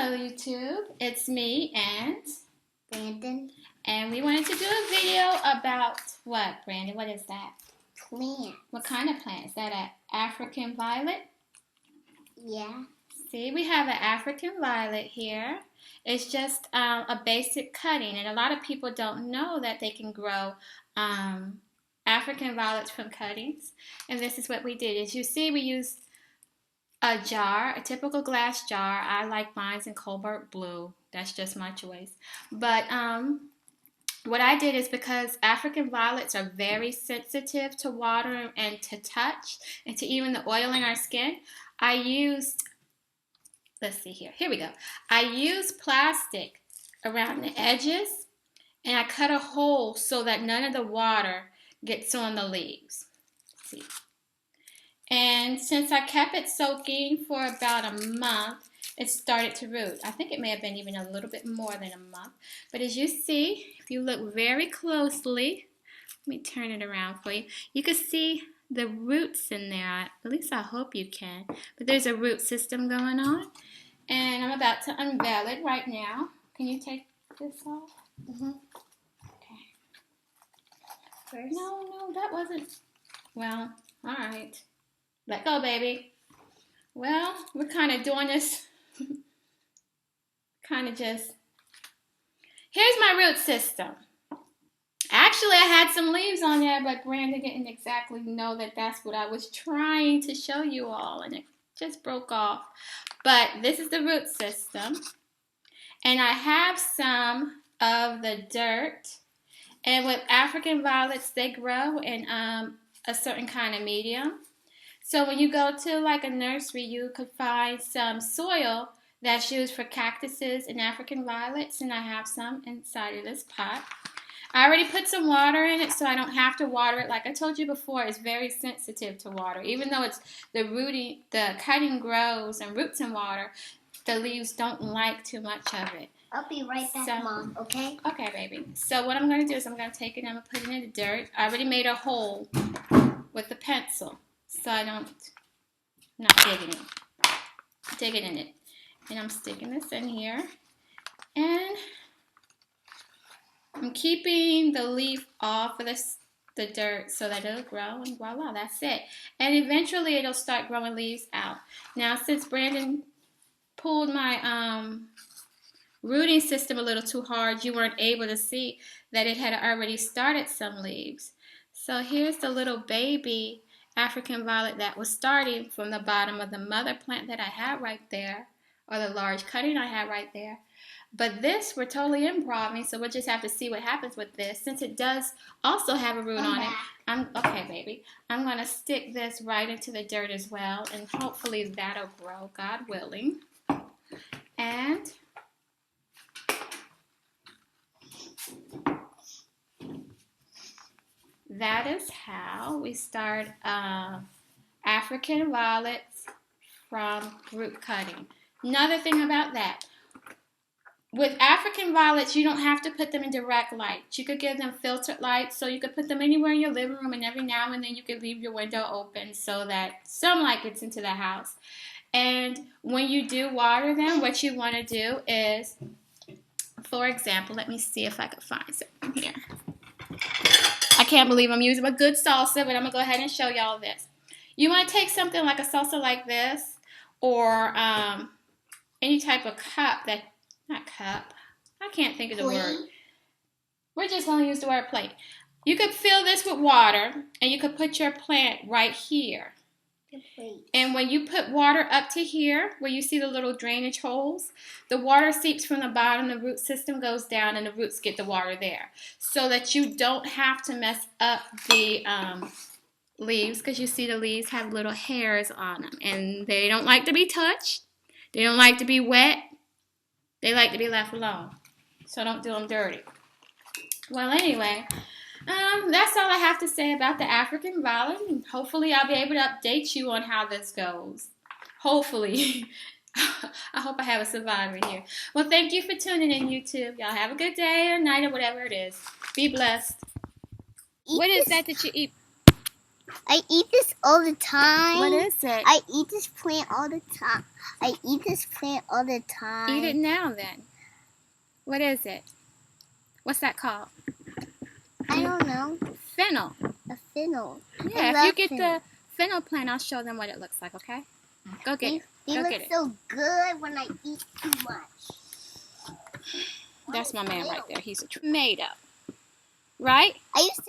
Hello YouTube, it's me and Brandon. And we wanted to do a video about what, Brandon? What is that? Plant. What kind of plant? Is that an African violet? Yeah. See, we have an African violet here. It's just a basic cutting, and a lot of people don't know that they can grow African violets from cuttings. And this is what we did. As you see, we used a jar, a typical glass jar. I like mine in cobalt blue. That's just my choice. But what I did is, because African violets are very sensitive to water and to touch and to even the oil in our skin, I used, let's see here we go. I used plastic around the edges, and I cut a hole so that none of the water gets on the leaves. Let's see. And since I kept it soaking for about a month, it started to root. I think it may have been even a little bit more than a month. But as you see, if you look very closely, let me turn it around for you. You can see the roots in there. At least I hope you can. But there's a root system going on. And I'm about to unveil it right now. Can you take this off? Mm-hmm. Okay. First. No, that wasn't. Well, all right. Let go, baby. Well, we're kind of doing this. Here's my root system. Actually, I had some leaves on there, but Brandon didn't exactly know that that's what I was trying to show you all, and it just broke off. But this is the root system, and I have some of the dirt. And with African violets, they grow in a certain kind of medium. So when you go to like a nursery, you could find some soil that's used for cactuses and African violets, and I have some inside of this pot. I already put some water in it, so I don't have to water it. Like I told you before, it's very sensitive to water. Even though it's the cutting grows and roots in water, the leaves don't like too much of it. I'll be right back, Mom, okay? Okay, baby. So what I'm going to do is I'm going to take it and I'm going to put it in the dirt. I already made a hole with the pencil, so I'm not digging in it. And I'm sticking this in here. And I'm keeping the leaf off of the dirt so that it'll grow, and voila, that's it. And eventually it'll start growing leaves out. Now, since Brandon pulled my rooting system a little too hard, you weren't able to see that it had already started some leaves. So here's the little baby African violet that was starting from the bottom of the mother plant that I had right there, or the large cutting I had right there. But this, we're totally improving, so we'll just have to see what happens with this. Since it does also have a root on it, okay, baby. I'm going to stick this right into the dirt as well, and hopefully that'll grow, God willing. And that is how we start African violets from root cutting. Another thing about that, with African violets, you don't have to put them in direct light. You could give them filtered light, so you could put them anywhere in your living room, and every now and then you could leave your window open so that some light gets into the house. And when you do water them, what you want to do is, for example, let me see if I can find something here. I can't believe I'm using a good salsa, but I'm going to go ahead and show y'all this. You want to take something like a salsa like this, or any type of cup that, not cup, I can't think of the word. We're just going to use the word plate. You could fill this with water, and you could put your plant right here. And when you put water up to here, where you see the little drainage holes, the water seeps from the bottom, the root system goes down, and the roots get the water there. So that you don't have to mess up the leaves, because you see the leaves have little hairs on them, and they don't like to be touched. They don't like to be wet. They like to be left alone. So don't do them dirty. Well, anyway, that's all I have to say about the African violet. And hopefully I'll be able to update you on how this goes. Hopefully. I hope I have a survivor here. Well, thank you for tuning in, YouTube. Y'all have a good day or night or whatever it is. Be blessed. What is that you eat? I eat this all the time. What is it? I eat this plant all the time. I eat this plant all the time. Eat it now then. What is it? What's that called? I don't know. Fennel. A fennel. Yeah, I if you love get the fennel plant, I'll show them what it looks like, okay? Go get it. They Go look get it. so good when I eat too much. That's my man right there. He's a tomato. Right? I used to